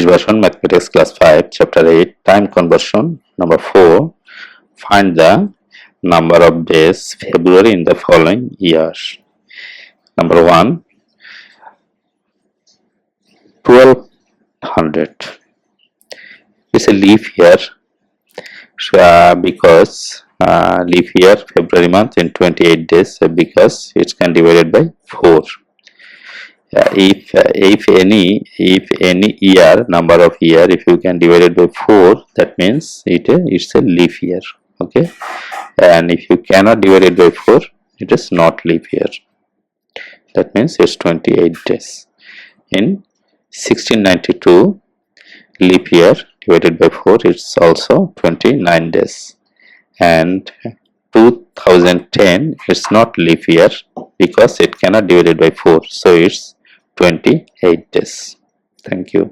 English version, Mathematics class 5, chapter 8, time conversion. Number 4, find the number of days February in the following years. Number 1, 1200. It's a leap year, because leap year February month in 28 days, because it can divided by 4. If any year, number of year, if you can divide it by 4, that means it's a leap year. Okay, and if you cannot divide it by 4, it is not leap year. That means it's 28 days. In 1692, leap year divided by 4, it's also 29 days. And 2010, it's not leap year because it cannot divide it by 4, so it's 28 days. Thank you.